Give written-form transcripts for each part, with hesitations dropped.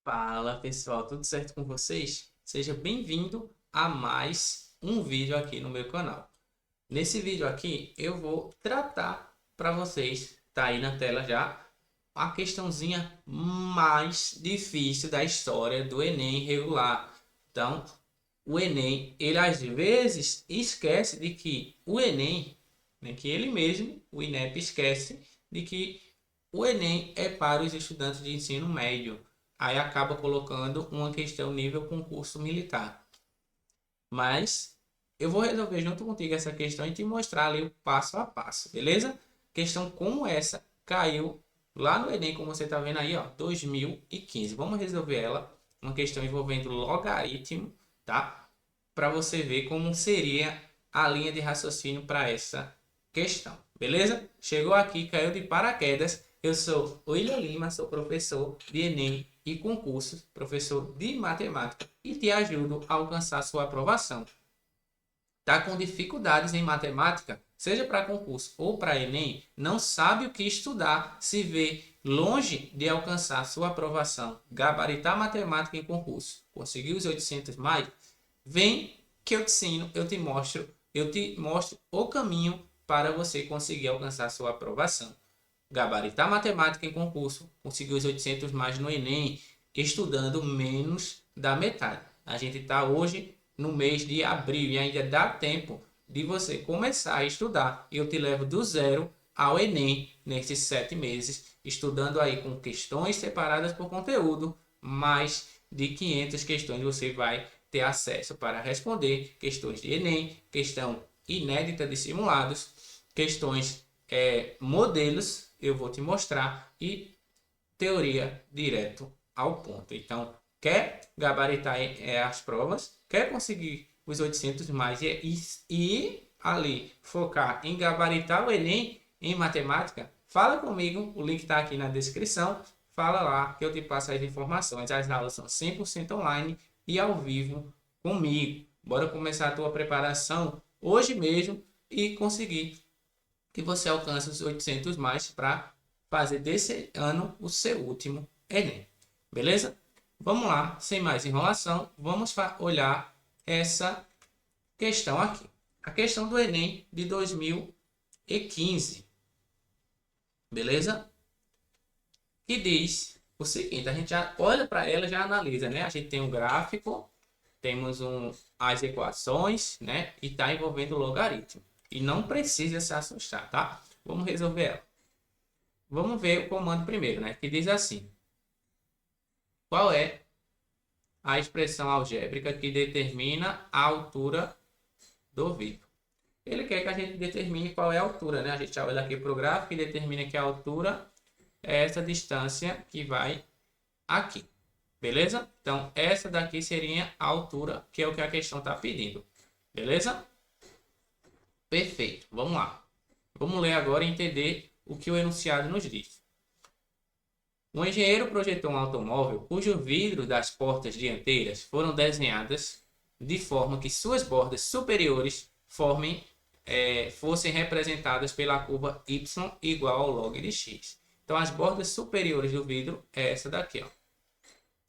Fala pessoal, tudo certo com vocês? Seja bem-vindo a mais um vídeo aqui no meu canal. Nesse vídeo aqui eu vou tratar para vocês, tá aí na tela já, a questãozinha mais difícil da história do Enem regular. Então, o Enem, ele às vezes esquece de que o Enem, né, que ele mesmo, o INEP, esquece de que o Enem é para os estudantes de ensino médio. Aí acaba colocando uma questão nível concurso militar. Mas eu vou resolver junto contigo essa questão e te mostrar ali o passo a passo, beleza? Questão como essa caiu lá no Enem, como você está vendo aí, ó, 2015. Vamos resolver ela, uma questão envolvendo logaritmo, tá? Para você ver como seria a linha de raciocínio para essa questão, beleza? Chegou aqui, caiu de paraquedas. Eu sou William Lima, sou professor de Enem e concursos, professor de matemática e te ajudo a alcançar sua aprovação. Está com dificuldades em matemática, seja para concurso ou para Enem, não sabe o que estudar, se vê longe de alcançar sua aprovação, gabaritar matemática em concurso, conseguiu os 800 mais, vem que eu te ensino, eu te mostro o caminho para você conseguir alcançar sua aprovação. Gabaritar matemática em concurso, conseguir os 800 mais no Enem, estudando menos da metade. A gente está hoje no mês de abril e ainda dá tempo de você começar a estudar. Eu te levo do zero ao Enem nesses 7 meses, estudando aí com questões separadas por conteúdo, mais de 500 questões você vai ter acesso para responder questões de Enem, questão inédita de simulados, questões modelos, eu vou te mostrar, e teoria direto ao ponto. Então, quer gabaritar as provas, quer conseguir os 800 mais e ali focar em gabaritar o Enem em matemática, fala comigo, o link está aqui na descrição, fala lá que eu te passo as informações. As aulas são 100% online e ao vivo comigo. Bora começar a tua preparação hoje mesmo e conseguir que você alcance os 800 mais para fazer desse ano o seu último Enem. Beleza? Vamos lá, sem mais enrolação, vamos olhar essa questão aqui. A questão do Enem de 2015. Beleza? Que diz o seguinte, a gente já olha para ela, já analisa, né? A gente tem um gráfico, temos as equações, né? E está envolvendo o logaritmo. E não precisa se assustar, tá? Vamos resolver ela. Vamos ver o comando primeiro, né? Que diz assim: qual é a expressão algébrica que determina a altura do vidro? Ele quer que a gente determine qual é a altura, né? A gente já olha aqui para o gráfico e determina que a altura é essa distância que vai aqui. Beleza? Então, essa daqui seria a altura, que é o que a questão está pedindo. Beleza? Perfeito. Vamos lá. Vamos ler agora e entender o que o enunciado nos diz. Um engenheiro projetou um automóvel cujo vidro das portas dianteiras foram desenhadas de forma que suas bordas superiores fossem representadas pela curva y igual ao log de x. Então, as bordas superiores do vidro é essa daqui, ó.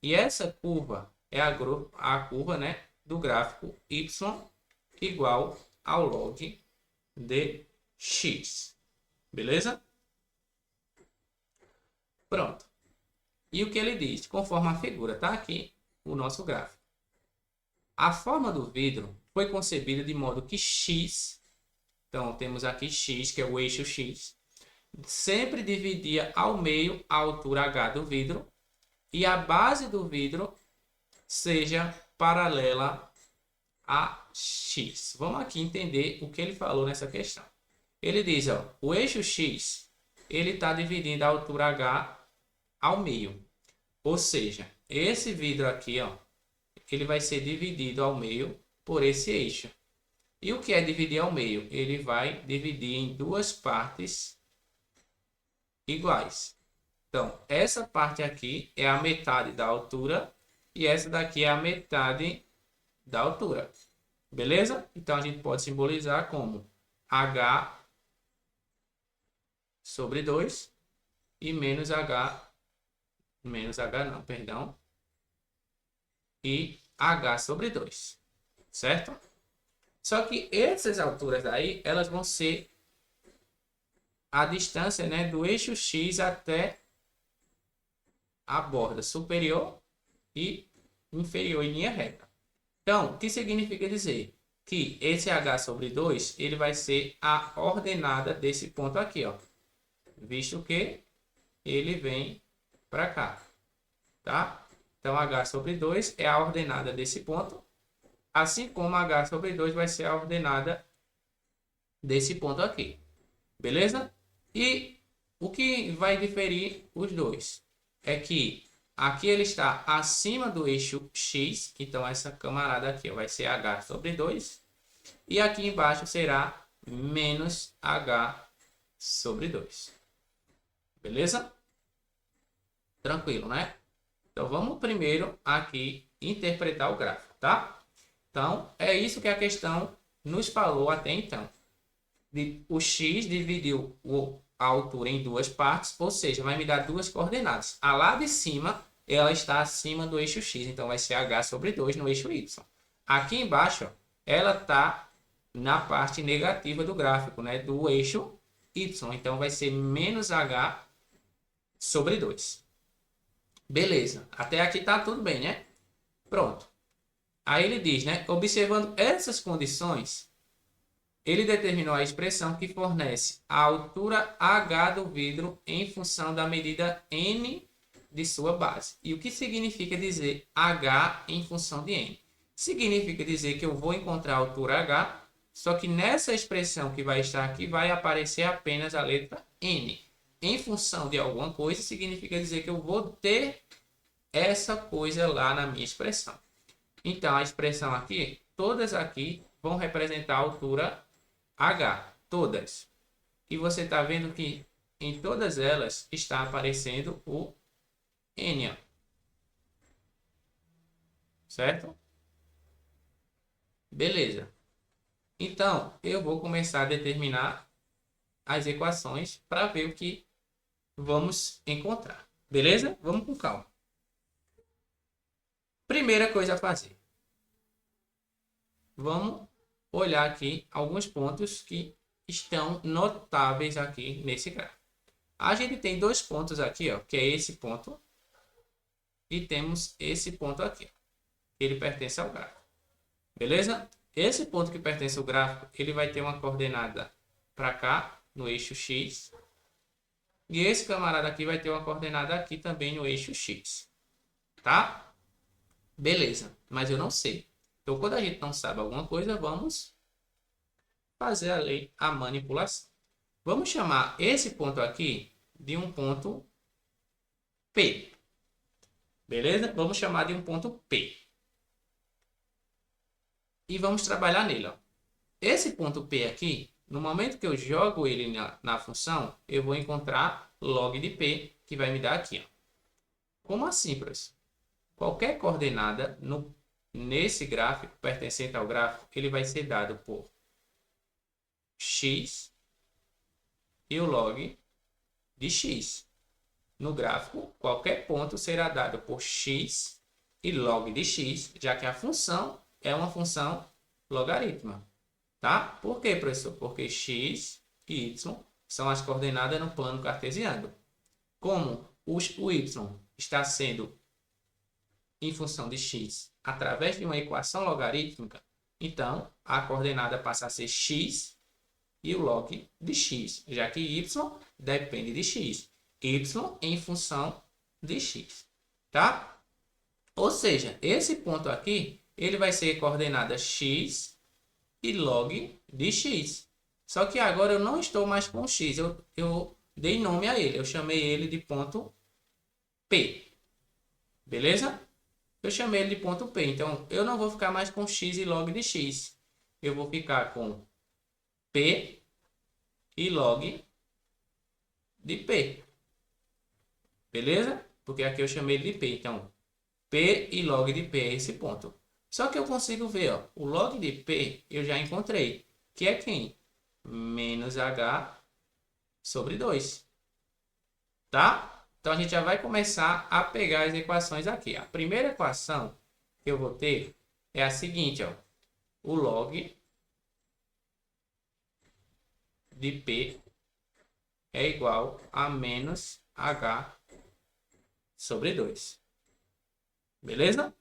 E essa curva é a curva, né, do gráfico y igual ao log de x. Beleza? Pronto. E o que ele diz? Conforme a figura, tá aqui o nosso gráfico. A forma do vidro foi concebida de modo que x, então temos aqui x, que é o eixo x, sempre dividia ao meio a altura h do vidro e a base do vidro seja paralela a x. Vamos aqui entender o que ele falou nessa questão. Ele diz, ó, o eixo x, ele está dividindo a altura h ao meio. Ou seja, esse vidro aqui, ó, ele vai ser dividido ao meio por esse eixo. E o que é dividir ao meio? Ele vai dividir em duas partes iguais. Então, essa parte aqui é a metade da altura e essa daqui é a metade da altura. Beleza? Então, a gente pode simbolizar como h sobre 2 e menos h não, perdão. e h sobre 2, certo? Só que essas alturas aí, elas vão ser a distância, né, do eixo x até a borda superior e inferior em linha reta. Então, o que significa dizer? Que esse h sobre 2, ele vai ser a ordenada desse ponto aqui, ó. Visto que ele vem para cá, tá? Então, h sobre 2 é a ordenada desse ponto, assim como h sobre 2 vai ser a ordenada desse ponto aqui, beleza? E o que vai diferir os dois é que aqui ele está acima do eixo x, então essa camarada aqui vai ser h sobre 2, e aqui embaixo será menos h sobre 2, beleza? Tranquilo, né? Então vamos primeiro aqui interpretar o gráfico, tá? Então é isso que a questão nos falou até então. O x dividiu a altura em duas partes, ou seja, vai me dar duas coordenadas. A lá de cima, ela está acima do eixo x, então vai ser h sobre 2 no eixo y. Aqui embaixo, ó, ela está na parte negativa do gráfico, né, do eixo y, então vai ser menos h sobre 2. Beleza, até aqui tá tudo bem, né? Pronto. Aí ele diz, né, observando essas condições, ele determinou a expressão que fornece a altura h do vidro em função da medida n de sua base. E o que significa dizer h em função de n? Significa dizer que eu vou encontrar a altura h, só que nessa expressão que vai estar aqui vai aparecer apenas a letra n. Em função de alguma coisa significa dizer que eu vou ter essa coisa lá na minha expressão. Então, a expressão aqui, todas aqui vão representar a altura h, todas. E você está vendo que em todas elas está aparecendo o n, ó. Certo? Beleza. Então, eu vou começar a determinar as equações para ver o que vamos encontrar. Beleza? Vamos com calma. Primeira coisa a fazer. Vamos olhar aqui alguns pontos que estão notáveis aqui nesse gráfico. A gente tem dois pontos aqui, ó, que é esse ponto e temos esse ponto aqui. Ele pertence ao gráfico. Beleza? Esse ponto que pertence ao gráfico, ele vai ter uma coordenada para cá, no eixo x. E esse camarada aqui vai ter uma coordenada aqui também no eixo x. Tá? Beleza. Mas eu não sei. Então, quando a gente não sabe alguma coisa, vamos fazer a manipulação. Vamos chamar esse ponto aqui de um ponto P. Beleza? Vamos chamar de um ponto P. E vamos trabalhar nele. Ó. Esse ponto P aqui, no momento que eu jogo ele na função, eu vou encontrar log de P, que vai me dar aqui. Ó. Como assim, professor? Qualquer coordenada nesse gráfico, pertencente ao gráfico, ele vai ser dado por x e o log de x. No gráfico, qualquer ponto será dado por x e log de x, já que a função é uma função logarítmica. Tá? Por quê, professor? Porque x e y são as coordenadas no plano cartesiano. Como o y está sendo em função de x através de uma equação logarítmica, então a coordenada passa a ser x e o log de x, já que y depende de x. Y em função de x. Tá? Ou seja, esse ponto aqui, ele vai ser coordenada x e log de x. Só que agora eu não estou mais com x, eu dei nome a ele, eu chamei ele de ponto P. Beleza? Eu chamei ele de ponto P, então eu não vou ficar mais com x e log de x. Eu vou ficar com P e log de P. Beleza? Porque aqui eu chamei ele de P, então P e log de P é esse ponto. Só que eu consigo ver, ó, o log de P eu já encontrei, que é quem? Menos H sobre 2. Tá? Então a gente já vai começar a pegar as equações aqui. A primeira equação que eu vou ter é a seguinte, ó. O log de P é igual a menos H sobre 2. Beleza?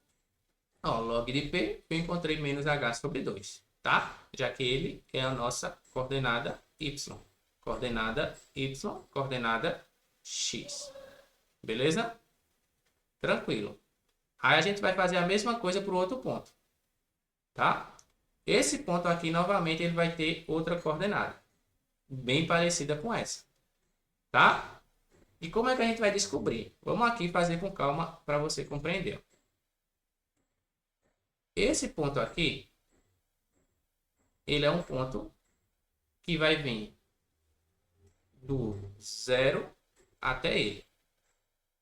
Ó, log de P, eu encontrei menos H sobre 2, tá? Já que ele é a nossa coordenada Y. Coordenada Y, coordenada X. Beleza? Tranquilo. Aí a gente vai fazer a mesma coisa para o outro ponto, tá? Esse ponto aqui, novamente, ele vai ter outra coordenada, bem parecida com essa, tá? E como é que a gente vai descobrir? Vamos aqui fazer com calma para você compreender. Esse ponto aqui, ele é um ponto que vai vir do zero até ele,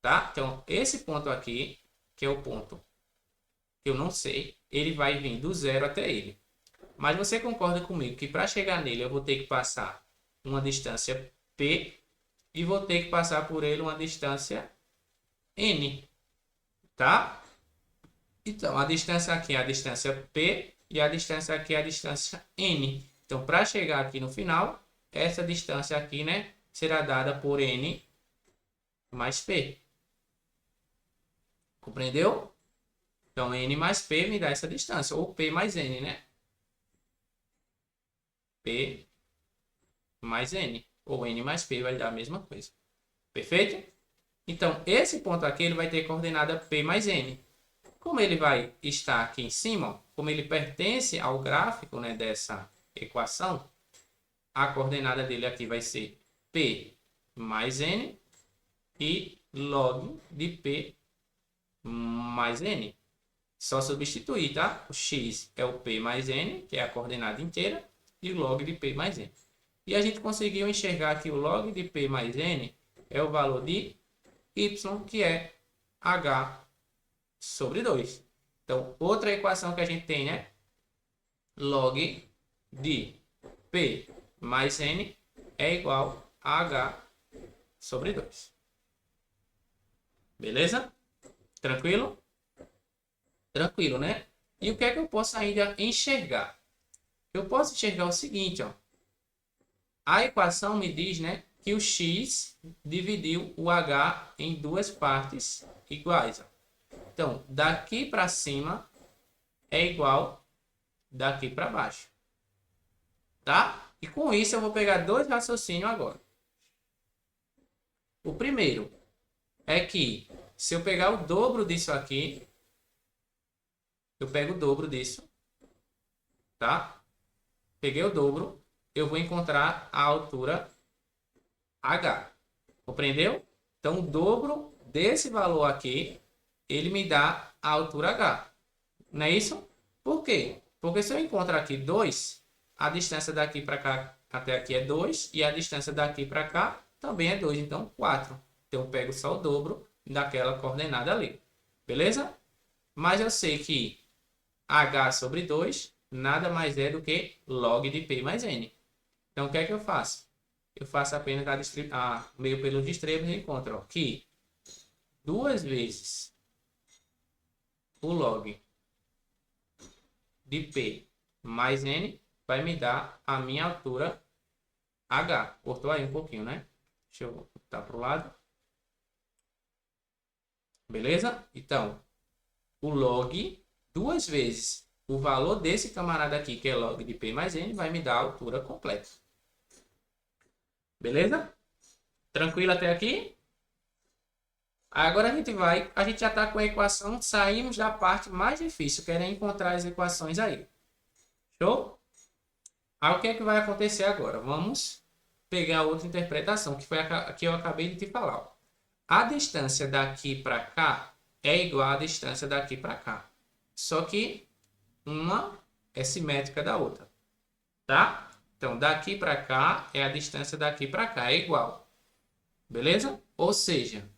tá? Então, esse ponto aqui, que é o ponto que eu não sei, ele vai vir do zero até ele. Mas você concorda comigo que para chegar nele eu vou ter que passar uma distância P e vou ter que passar por ele uma distância N, tá? Então, a distância aqui é a distância P e a distância aqui é a distância N. Então, para chegar aqui no final, essa distância aqui, né, será dada por N mais P. Compreendeu? Então, N mais P me dá essa distância, ou P mais N, né? P mais N, ou N mais P vai dar a mesma coisa. Perfeito? Então, esse ponto aqui ele vai ter coordenada P mais N. Como ele vai estar aqui em cima, ó, como ele pertence ao gráfico, né, dessa equação, a coordenada dele aqui vai ser P mais N e log de P mais N. Só substituir, tá? O x é o P mais N, que é a coordenada inteira, e o log de P mais N. E a gente conseguiu enxergar que o log de P mais N é o valor de Y, que é H sobre 2. Então, outra equação que a gente tem, né? Log de P mais N é igual a H sobre 2. Beleza? Tranquilo? Tranquilo, né? E o que é que eu posso ainda enxergar? Eu posso enxergar o seguinte, ó. A equação me diz, né, que o x dividiu o h em duas partes iguais, ó. Então, daqui para cima é igual daqui para baixo. Tá? E com isso eu vou pegar dois raciocínios agora. O primeiro é que se eu pegar o dobro disso aqui, eu pego o dobro disso, tá? Peguei o dobro, eu vou encontrar a altura h. Compreendeu? Então, o dobro desse valor aqui, ele me dá a altura h. Não é isso? Por quê? Porque se eu encontrar aqui 2, a distância daqui para cá até aqui é 2 e a distância daqui para cá também é 2, então 4. Então eu pego só o dobro daquela coordenada ali. Beleza? Mas eu sei que h sobre 2 nada mais é do que log de P mais N. Então o que é que eu faço? Eu faço apenas meio pelos extremos e encontro ó, que 2 vezes o log de P mais N vai me dar a minha altura H. Cortou aí um pouquinho, né? Deixa eu botar para o lado. Beleza? Então, o log, 2 vezes o valor desse camarada aqui, que é log de P mais N, vai me dar a altura completa. Beleza? Tranquilo até aqui? Agora a gente já está com a equação, saímos da parte mais difícil, que era encontrar as equações aí. Show? Aí o que é que vai acontecer agora? Vamos pegar outra interpretação, que foi a que eu acabei de te falar. Ó. A distância daqui para cá é igual à distância daqui para cá. Só que uma é simétrica da outra. Tá? Então, daqui para cá é a distância daqui para cá, é igual. Beleza? Ou seja,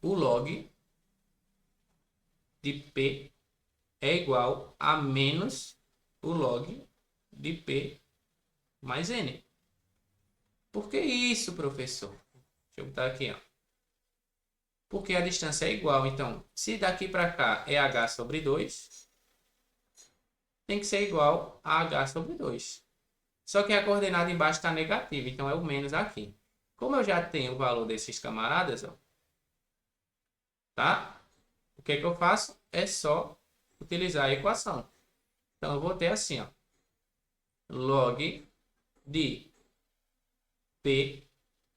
o log de P é igual a menos o log de P mais N. Por que isso, professor? Deixa eu botar aqui, ó. porque a distância é igual. Então, se daqui para cá é h sobre 2, tem que ser igual a h sobre 2. Só que a coordenada embaixo está negativa, então é o menos aqui. Como eu já tenho o valor desses camaradas, ó, tá? O que eu faço? É só utilizar a equação. Então, eu vou ter assim, ó, log de P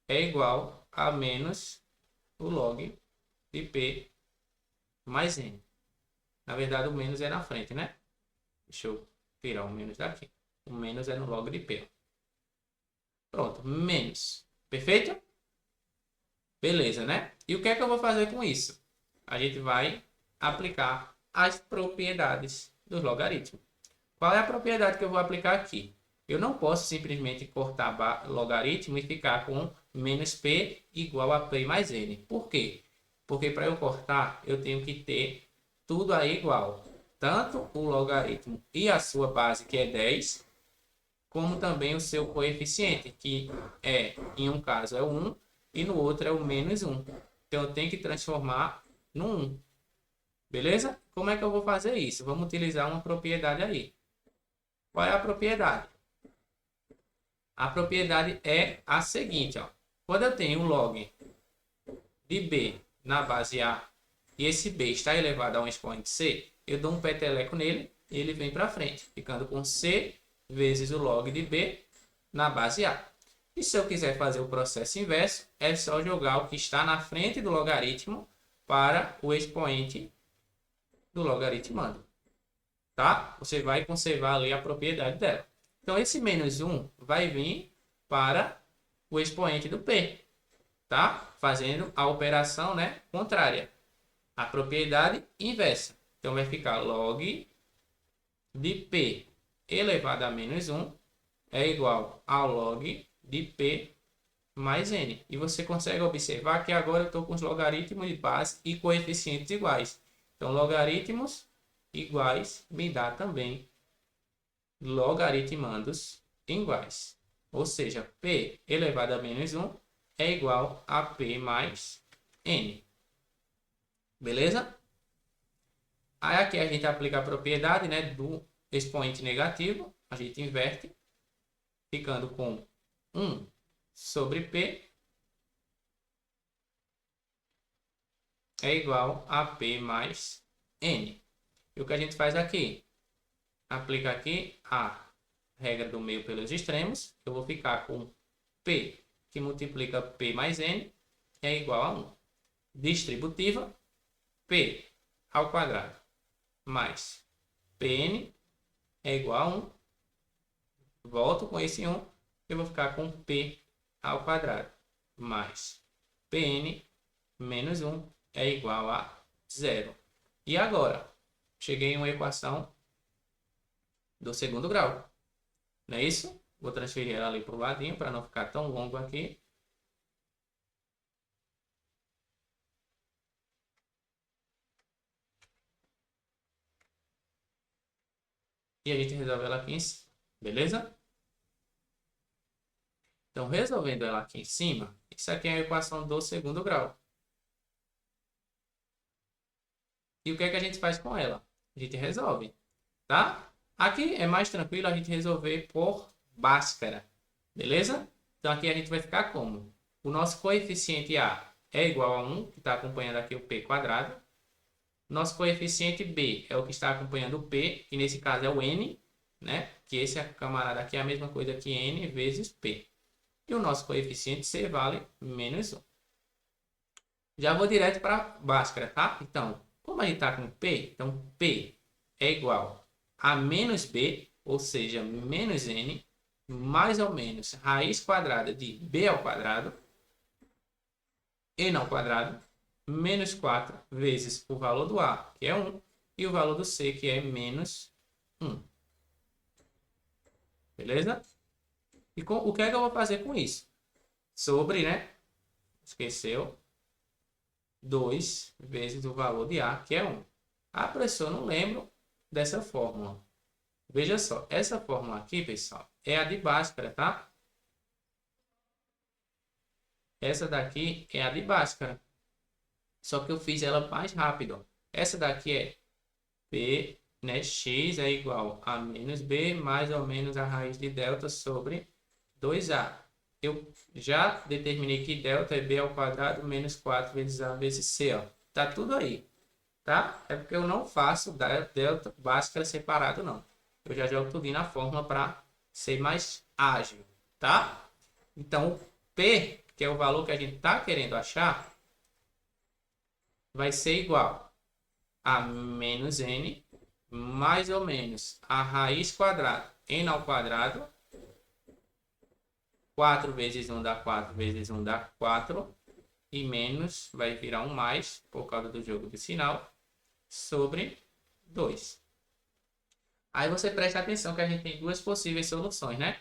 é igual a menos o log de P mais N. Na verdade, o menos é na frente, né? Deixa eu tirar o menos daqui. O menos é no log de P. Pronto, menos. Perfeito? Beleza, né? E o que é que eu vou fazer com isso? A gente vai aplicar as propriedades dos logaritmos. Qual é a propriedade que eu vou aplicar aqui? Eu não posso simplesmente cortar logaritmo e ficar com menos P igual a P mais N. Por quê? Porque para eu cortar, eu tenho que ter tudo aí igual. Tanto o logaritmo e a sua base, que é 10, como também o seu coeficiente, que em um caso é o 1 e no outro é o menos 1. Então, eu tenho que transformar no 1. Beleza? Como é que eu vou fazer isso? Vamos utilizar uma propriedade aí. Qual é a propriedade? A propriedade é a seguinte, ó. Quando eu tenho um log de b na base a e esse b está elevado a um expoente c, eu dou um peteleco nele e ele vem para frente, ficando com c vezes o log de b na base a. E se eu quiser fazer o processo inverso, é só jogar o que está na frente do logaritmo para o expoente do logaritmando. Tá? Você vai conservar ali a propriedade dela. Então, esse menos 1 vai vir para o expoente do P, tá? Fazendo a operação, né, contrária. A propriedade inversa. Então, vai ficar log de P elevado a menos 1 é igual ao log de P mais N. E você consegue observar que agora eu estou com os logaritmos de base e coeficientes iguais. Então, logaritmos iguais me dá também logaritmandos iguais. Ou seja, P elevado a menos 1 é igual a P mais N. Beleza? Aí aqui a gente aplica a propriedade, né, do expoente negativo. A gente inverte, ficando com 1 sobre P é igual a P mais N. E o que a gente faz aqui? Aplica aqui a regra do meio pelos extremos. Eu vou ficar com P, que multiplica P mais N, é igual a 1. Distributiva, P ao quadrado mais Pn é igual a 1. Volto com esse 1, eu vou ficar com P ao quadrado mais Pn menos 1 é igual a 0. E agora? Cheguei em uma equação do segundo grau. Não é isso? Vou transferir ela ali para o ladinho para não ficar tão longo aqui. E a gente resolve ela aqui em cima. Beleza? Então, resolvendo ela aqui em cima, isso aqui é a equação do segundo grau. E o que é que a gente faz com ela? A gente resolve, tá? Aqui é mais tranquilo a gente resolver por Bhaskara, beleza? Então, aqui a gente vai ficar como? O nosso coeficiente A é igual a 1, que está acompanhando aqui o P quadrado. Nosso coeficiente B é o que está acompanhando o P, que nesse caso é o N, né? Que esse camarada aqui é a mesma coisa que N vezes P. E o nosso coeficiente C vale menos 1. Já vou direto para Bhaskara, tá? Então, como a gente está com P, então P é igual a menos B, ou seja, menos N, mais ou menos raiz quadrada de B ao quadrado, N ao quadrado, menos 4 vezes o valor do A, que é 1, e o valor do C, que é menos 1. Beleza? E o que é que eu vou fazer com isso? Sobre, né? Esqueceu. 2 vezes o valor de A, que é 1. Ah, professor, eu não lembro dessa fórmula. Veja só, essa fórmula aqui, pessoal, é a de Bhaskara, tá? Essa daqui é a de Bhaskara. Só que eu fiz ela mais rápido. Ó. Essa daqui é P, né? X é igual a menos B mais ou menos a raiz de delta sobre 2A. Eu já determinei que delta é B ao quadrado menos 4 vezes A vezes C. Ó. Tá tudo aí. Tá? É porque eu não faço delta básica separado, não. Eu já jogo tudo na fórmula para ser mais ágil. Tá? Então, P, que é o valor que a gente está querendo achar, vai ser igual a menos N mais ou menos a raiz quadrada, N ao quadrado, 4 vezes 1 dá 4, vezes 1 dá 4, e menos vai virar um mais, por causa do jogo de sinal, sobre 2. Aí você presta atenção que a gente tem duas possíveis soluções, né?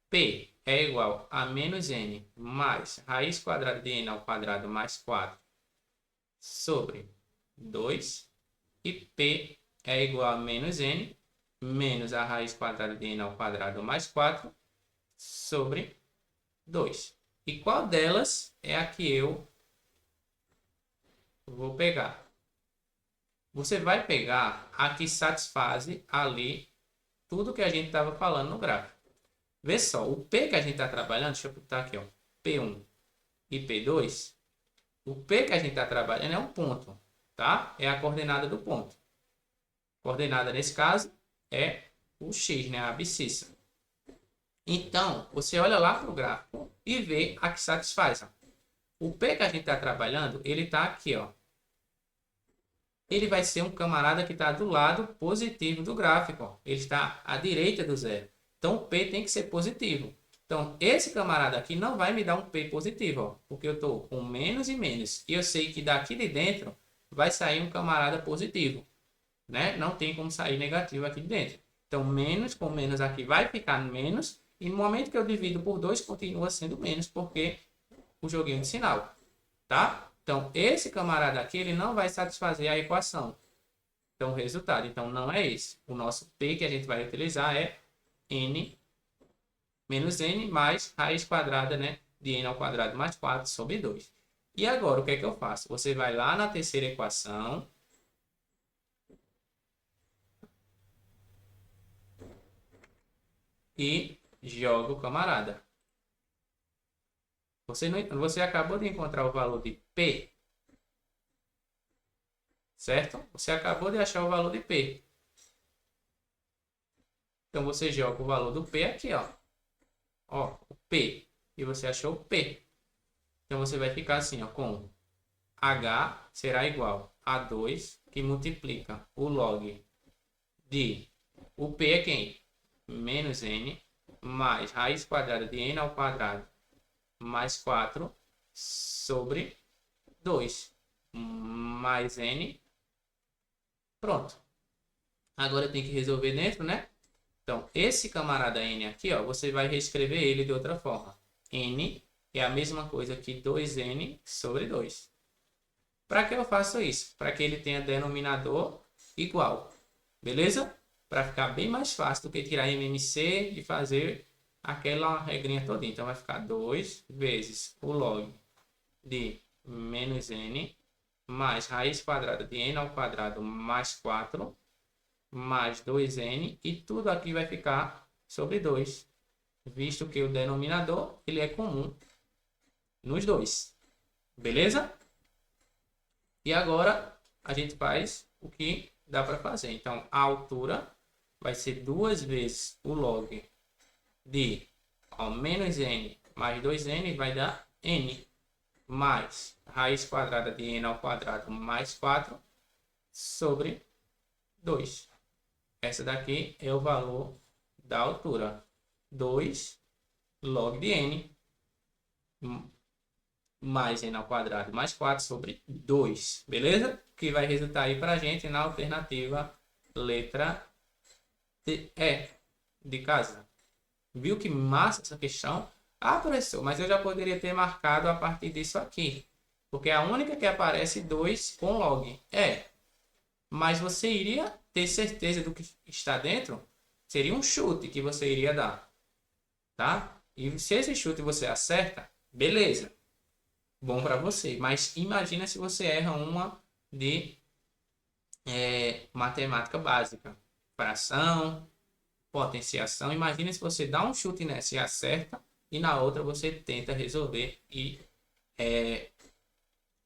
P é igual a menos N mais raiz quadrada de N ao quadrado mais 4 sobre 2. E P é igual a menos N menos a raiz quadrada de N ao quadrado mais 4 sobre 2. E qual delas é a que eu vou pegar? Você vai pegar a que satisfaz ali tudo que a gente estava falando no gráfico. Vê só, o P que a gente está trabalhando, deixa eu botar aqui, ó, P1 e P2. O P que a gente está trabalhando é um ponto, tá? É a coordenada do ponto. Coordenada, nesse caso, é o X, né? A abscissa. Então, você olha lá para o gráfico e vê a que satisfaz. Ó. O P que a gente está trabalhando, ele está aqui, ó. Ele vai ser um camarada que está do lado positivo do gráfico. Ó. Ele está à direita do zero. Então, o P tem que ser positivo. Então, esse camarada aqui não vai me dar um P positivo, ó, porque eu estou com menos e menos. E eu sei que daqui de dentro vai sair um camarada positivo. Né? Não tem como sair negativo aqui de dentro. Então, menos com menos aqui vai ficar menos. E no momento que eu divido por 2, continua sendo menos, porque o joguinho de sinal. Tá? Então, esse camarada aqui, ele não vai satisfazer a equação. Então, o resultado, então, não é esse. O nosso P que a gente vai utilizar é N menos N mais raiz quadrada, né? De N ao quadrado mais 4 sobre 2. E agora, o que é que eu faço? Você vai lá na terceira equação. E joga o camarada. Você acabou de encontrar o valor de P, certo? Você acabou de achar o valor de P. Então, você joga o valor do P aqui, ó. Ó, o P. E você achou o P. Então, você vai ficar assim, ó, com H será igual a 2, que multiplica o log de... O P é quem? Menos N, mais raiz quadrada de N ao quadrado, mais 4 sobre 2 mais N. Pronto. Agora tem que resolver dentro, né? Então, esse camarada N aqui, ó, você vai reescrever ele de outra forma. N é a mesma coisa que 2N sobre 2. Para que eu faço isso? Para que ele tenha denominador igual. Beleza? Para ficar bem mais fácil do que tirar MMC e fazer aquela regrinha toda. Então, vai ficar 2 vezes o log de menos N mais raiz quadrada de N ao quadrado mais 4 mais 2N e tudo aqui vai ficar sobre 2, visto que o denominador ele é comum nos dois. Beleza? E agora a gente faz o que dá para fazer. Então, a altura vai ser 2 vezes o log de menos N mais 2N vai dar N mais raiz quadrada de N ao quadrado mais 4 sobre 2. Essa daqui é o valor da altura. 2 log de N mais N ao quadrado mais 4 sobre 2. Beleza? Que vai resultar aí para a gente na alternativa letra E de casa. Viu que massa essa questão? Ah, professor, mas eu já poderia ter marcado a partir disso aqui. Porque é a única que aparece 2 com log. Mas você iria ter certeza do que está dentro? Seria um chute que você iria dar. Tá? E se esse chute você acerta, beleza. bom para você. Mas imagina se você erra uma de matemática básica, fração, potenciação. Imagina se você dá um chute nessa e acerta, e na outra você tenta resolver e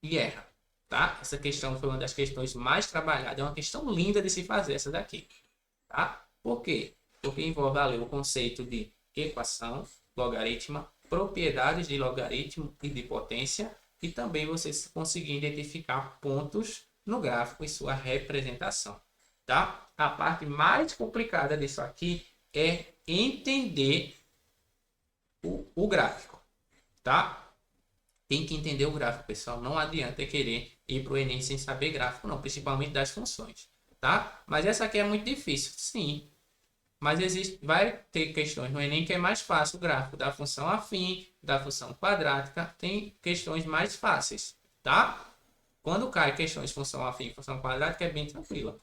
erra. Tá? Essa questão foi uma das questões mais trabalhadas, é uma questão linda de se fazer essa daqui. Tá? Por quê? Porque envolve ali o conceito de equação, logaritmo, propriedades de logaritmo e de potência, e também você conseguir identificar pontos no gráfico e sua representação. Tá? A parte mais complicada disso aqui é entender o gráfico. Tá? Tem que entender o gráfico, pessoal. Não adianta querer ir para o Enem sem saber gráfico, não, principalmente das funções. Tá? Mas essa aqui é muito difícil, sim. Mas vai ter questões no Enem que é mais fácil o gráfico da função afim, da função quadrática, tem questões mais fáceis, tá? Quando cai questões de função afim e função quadrática é bem tranquila,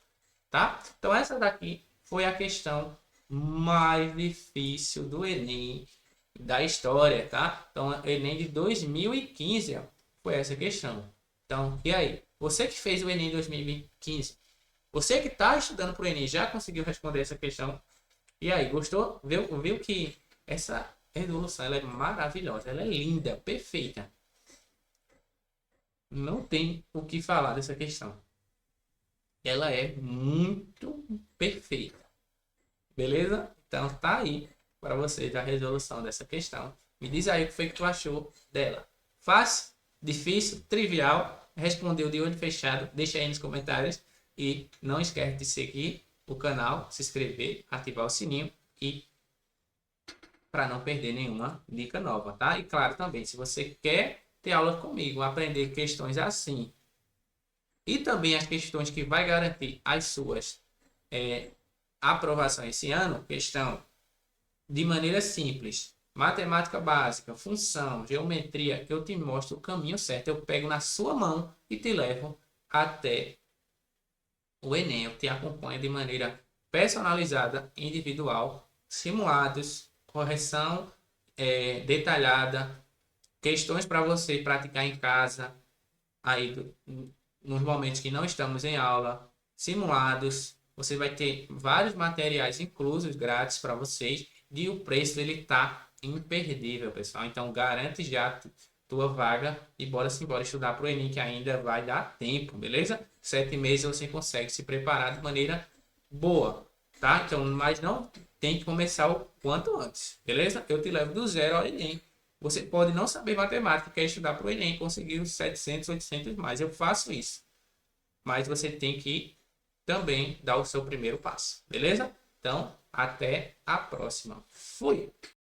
tá? Então essa daqui foi a questão mais difícil do Enem da história, tá? Então Enem de 2015 ó, foi essa questão. Então, e aí? Você que fez o Enem 2015, você que está estudando para o Enem já conseguiu responder essa questão? E aí, gostou? Viu que essa resolução ela é maravilhosa, ela é linda, perfeita. Não tem o que falar dessa questão. Ela é muito perfeita. Beleza? Então tá aí para você a resolução dessa questão. Me diz aí o que foi que tu achou dela. Fácil, difícil, trivial? Respondeu de olho fechado? Deixa aí nos comentários. E não esquece de seguir o canal, se inscrever, ativar o sininho e para não perder nenhuma dica nova, tá? E claro também, se você quer ter aula comigo, aprender questões assim e também as questões que vai garantir as suas aprovações esse ano, questão de maneira simples, matemática básica, função, geometria, eu te mostro o caminho certo, eu pego na sua mão e te levo até o Enem, eu te acompanho de maneira personalizada, individual, simulados, correção detalhada, questões para você praticar em casa, aí nos momentos que não estamos em aula, simulados, você vai ter vários materiais inclusos, grátis para vocês, e o preço ele tá imperdível, pessoal. Então garante já tua vaga e bora embora estudar para o Enem que ainda vai dar tempo, beleza? 7 meses você consegue se preparar de maneira boa, tá? Então, mas não tem que começar o quanto antes, beleza? Eu te levo do zero ao Enem. Você pode não saber matemática, quer estudar para o Enem, conseguir os 700, 800 mais. Eu faço isso. Mas você tem que também dar o seu primeiro passo, beleza? Então, até a próxima. Fui!